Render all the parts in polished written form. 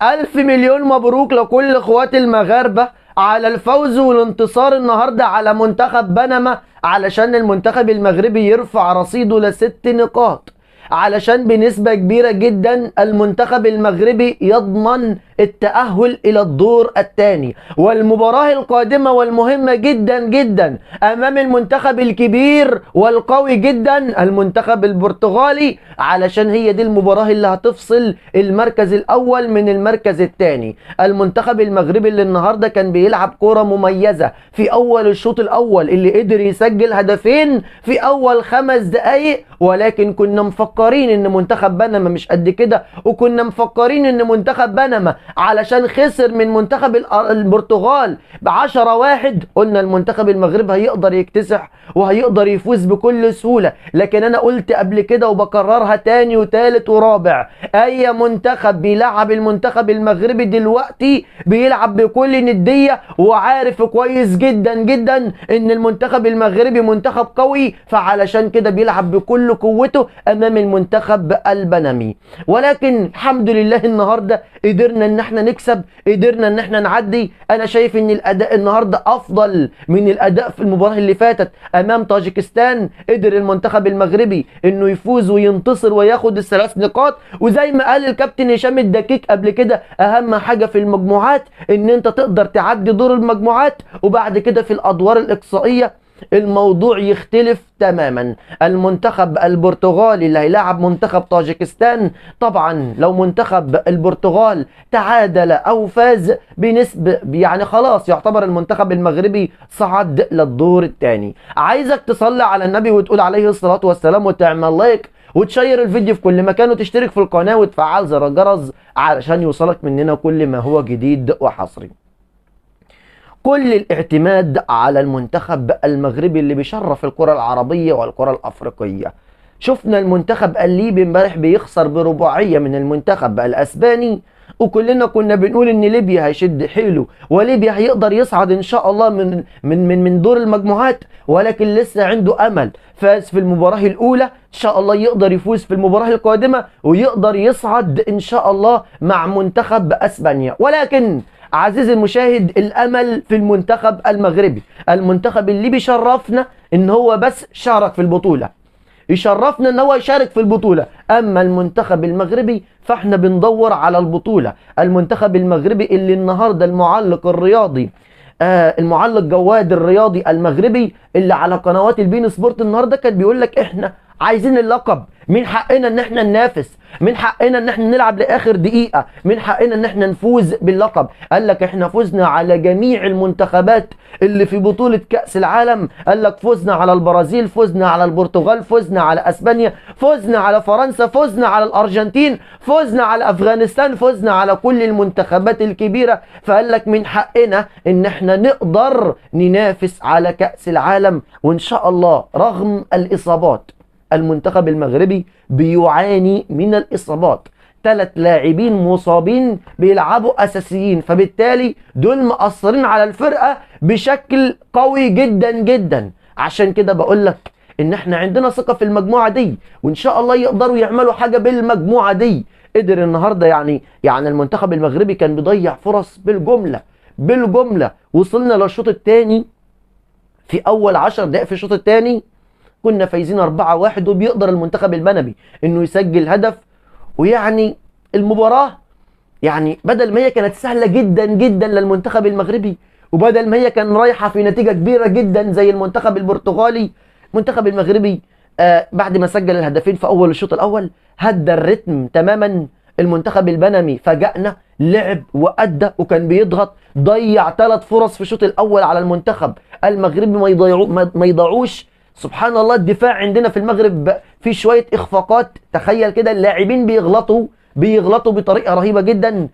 ألف مليون مبروك لكل اخوات المغاربة على الفوز والانتصار النهاردة على منتخب بنما، علشان المنتخب المغربي يرفع رصيده ل6 نقاط، علشان بنسبة كبيرة جدا المنتخب المغربي يضمن التأهل إلى الدور الثاني. والمباراة القادمة والمهمة جدا جدا أمام المنتخب الكبير والقوي جدا المنتخب البرتغالي، علشان هي دي المباراة اللي هتفصل المركز الأول من المركز الثاني. المنتخب المغربي اللي النهاردة كان بيلعب كرة مميزة في أول الشوط الأول، اللي قدر يسجل هدفين في أول 5 دقايق، ولكن كنا مفكرين إن منتخب بنما مش قد كده، وكنا مفكرين إن منتخب بنما علشان خسر من منتخب البرتغال ب10-1 قلنا المنتخب المغربي هيقدر يكتسح وهيقدر يفوز بكل سهولة. لكن أنا قلت قبل كده وبكررها تاني وتالت ورابع، أي منتخب بيلعب المنتخب المغربي دلوقتي بيلعب بكل ندية، وعارف كويس جدا جدا إن المنتخب المغربي منتخب قوي، فعلشان كده بيلعب بكل قوته أمام المنتخب البنمي. ولكن الحمد لله النهاردة قدرنا إن احنا نكسب، قدرنا إن احنا نعدي. أنا شايف إن الأداء النهاردة أفضل من الأداء في المباراة اللي فاتت أمام طاجيكستان. قدر المنتخب المغربي إنه يفوز وينتصر وياخد ال3 نقاط، وزي ما قال الكابتن هشام الدكيك قبل كده، أهم حاجة في المجموعات إن أنت تقدر تعدي دور المجموعات، وبعد كده في الأدوار الإقصائية الموضوع يختلف تماما. المنتخب البرتغالي اللي هيلاعب منتخب طاجيكستان، طبعا لو منتخب البرتغال تعادل او فاز بنسبة يعني خلاص يعتبر المنتخب المغربي صعد للدور الثاني. عايزك تصلي على النبي وتقول عليه الصلاة والسلام، وتعمل لايك وتشير الفيديو في كل مكان، وتشترك في القناة وتفعل زر الجرس علشان يوصلك مننا كل ما هو جديد وحصري. كل الاعتماد على المنتخب المغربي اللي بيشرف الكرة العربية والكرة الأفريقية. شفنا المنتخب الليبي امبارح بيخسر برباعية من المنتخب الأسباني، وكلنا كنا بنقول ان ليبيا هيشد حيله وليبيا هيقدر يصعد ان شاء الله من دور المجموعات، ولكن لسه عنده امل. فاز في المباراة الاولى، ان شاء الله يقدر يفوز في المباراة القادمة ويقدر يصعد ان شاء الله مع منتخب اسبانيا. ولكن عزيزي المشاهد، الامل في المنتخب المغربي. المنتخب اللي بيشرفنا ان هو بس شارك في البطولة، يشرفنا ان هو يشارك في البطولة. اما المنتخب المغربي فاحنا بندور على البطولة. المنتخب المغربي اللي النهاردة المعلق الرياضي المعلق جواد الرياضي المغربي اللي على قنوات البين سبورت النهاردة كان بيقول لك احنا عايزين اللقب، من حقنا ان احنا ننافس، من حقنا ان احنا نلعب لاخر دقيقة، من حقنا ان احنا نفوز باللقب. قال لك احنا فزنا على جميع المنتخبات اللي في بطولة كأس العالم. قال لك فزنا على البرازيل، فزنا على البرتغال، فزنا على اسبانيا، فزنا على فرنسا، فزنا على الارجنتين، فزنا على افغانستان، فزنا على كل المنتخبات الكبيرة. فقال لك من حقنا ان احنا نقدر ننافس على كأس العالم. وان شاء الله رغم الاصابات المنتخب المغربي بيعاني من الإصابات، 3 لاعبين مصابين بيلعبوا أساسيين، فبالتالي دول مأثرين على الفرقة بشكل قوي جدا جدا. عشان كده بقول لك إن احنا عندنا ثقة في المجموعة دي، وإن شاء الله يقدروا يعملوا حاجة بالمجموعة دي. قدر النهاردة يعني المنتخب المغربي كان بيضيع فرص بالجملة. وصلنا للشوط الثاني، في أول 10 دقائق في الشوط الثاني كنا فايزين 4-1، وبيقدر المنتخب البنمي انه يسجل هدف. ويعني المباراة بدل ما هي كانت سهلة جدا جدا للمنتخب المغربي، وبدل ما هي كان رايحة في نتيجة كبيرة جدا زي المنتخب البرتغالي، المنتخب المغربي بعد ما سجل الهدفين في اول الشوط الاول هدى الريتم تماما. المنتخب البنمي فاجأنا، لعب وأدى وكان بيضغط، ضيع 3 فرص في الشوط الاول على المنتخب المغربي ما يضيعوش. سبحان الله، الدفاع عندنا في المغرب في شوية إخفاقات. تخيل كده اللاعبين بيغلطوا بطريقة رهيبة جدا.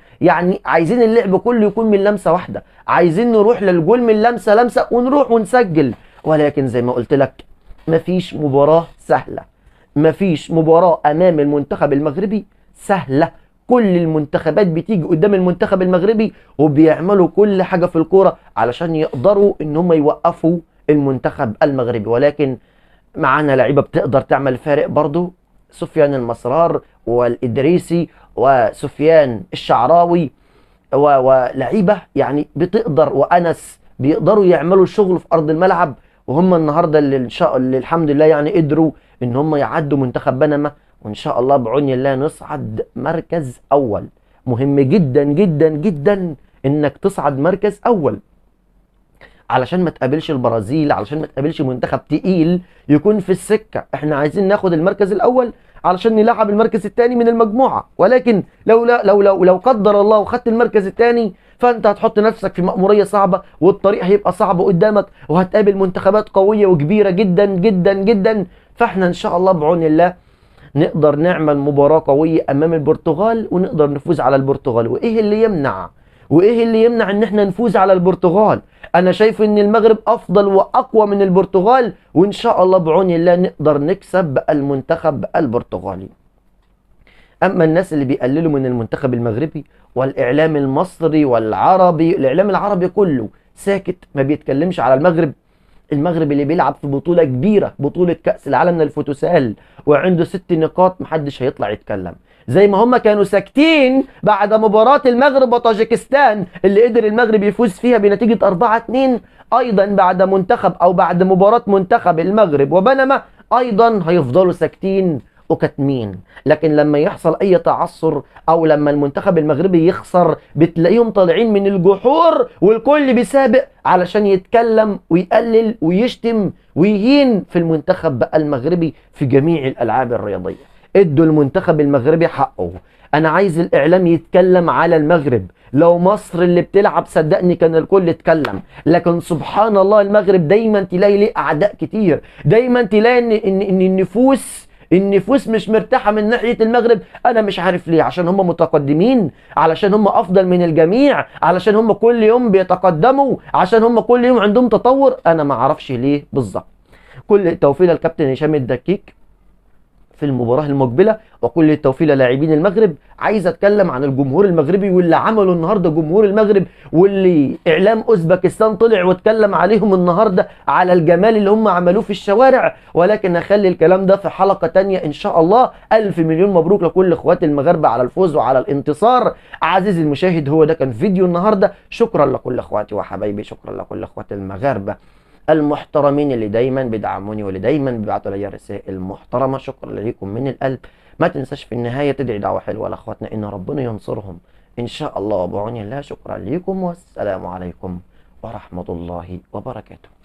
عايزين اللعب كله يكون من لمسة واحدة، عايزين نروح للجول من لمسة ونروح ونسجل. ولكن زي ما قلت لك مفيش مباراة سهلة، مفيش مباراة أمام المنتخب المغربي سهلة. كل المنتخبات بتيجي قدام المنتخب المغربي وبيعملوا كل حاجة في الكورة علشان يقدروا إن هم يوقفوا المنتخب المغربي. ولكن معانا لعيبه بتقدر تعمل فارق برضو، سفيان المسرار والإدريسي وسفيان الشعراوي ولعيبه يعني بتقدر، وانس بيقدروا يعملوا شغل في ارض الملعب، وهم النهارده اللي الحمد لله يعني قدروا ان هم يعدوا منتخب بنما، وان شاء الله بعون الله نصعد مركز اول. مهم جدا جدا جدا انك تصعد مركز اول، علشان ما تقابلش البرازيل، علشان ما تقابلش منتخب تقيل يكون في السكة. احنا عايزين ناخد المركز الاول علشان نلعب المركز الثاني من المجموعة، ولكن لو قدر الله وخدت المركز الثاني فانت هتحط نفسك في مأمورية صعبة، والطريق هيبقى صعب قدامك، وهتقابل منتخبات قوية وكبيرة جدا جدا جدا. فاحنا ان شاء الله بعون الله نقدر نعمل مباراة قوية امام البرتغال ونقدر نفوز على البرتغال. وايه اللي يمنع ان احنا نفوز على البرتغال؟ انا شايف ان المغرب افضل واقوى من البرتغال، وان شاء الله بعون الله نقدر نكسب المنتخب البرتغالي. اما الناس اللي بيقللوا من المنتخب المغربي والاعلام المصري والعربي، الاعلام العربي كله ساكت ما بيتكلمش على المغرب. المغرب اللي بيلعب في بطولة كبيرة، بطولة كأس العالم للفوتوسال، وعنده 6 نقاط، محدش هيطلع يتكلم. زي ما هم كانوا ساكتين بعد مباراة المغرب وطاجيكستان اللي قدر المغرب يفوز فيها بنتيجة 4-2، ايضا بعد مباراة منتخب المغرب وبنما ايضا هيفضلوا ساكتين وكاتمين. لكن لما يحصل اي تعثر او لما المنتخب المغربي يخسر بتلاقيهم طالعين من الجحور، والكل بيسابق علشان يتكلم ويقلل ويشتم ويهين في المنتخب المغربي في جميع الالعاب الرياضية. ادوا المنتخب المغربي حقه. انا عايز الاعلام يتكلم على المغرب. لو مصر اللي بتلعب صدقني كان الكل اتكلم، لكن سبحان الله المغرب دايما تلاقي ليه اعداء كتير، دايما تلاقي ان النفوس مش مرتاحة من ناحية المغرب. انا مش عارف ليه، عشان هم متقدمين، علشان هم افضل من الجميع، علشان هم كل يوم بيتقدموا، عشان هم كل يوم عندهم تطور. انا ما اعرفش ليه بالظبط. كل التوفيق للكابتن هشام الدكيك في المباراة المقبلة، وكل التوفيق للاعبين المغرب. عايز اتكلم عن الجمهور المغربي واللي عمله النهارده جمهور المغرب، واللي اعلام اوزبكستان طلع واتكلم عليهم النهارده على الجمال اللي هم عملوه في الشوارع، ولكن اخلي الكلام ده في حلقة تانية ان شاء الله. الف مليون مبروك لكل اخوات المغاربة على الفوز وعلى الانتصار. عزيزي المشاهد، هو ده كان فيديو النهارده. شكرا لكل اخواتي وحبايبي، شكرا لكل اخوات المغاربة المحترمين اللي دايما بيدعموني واللي دايما بيبعتوا لي رسائل محترمه. شكرا لكم من القلب. ما تنساش في النهايه تدعي دعوه حلوه لاخواتنا ان ربنا ينصرهم ان شاء الله وبعون الله. شكرا لكم والسلام عليكم ورحمه الله وبركاته.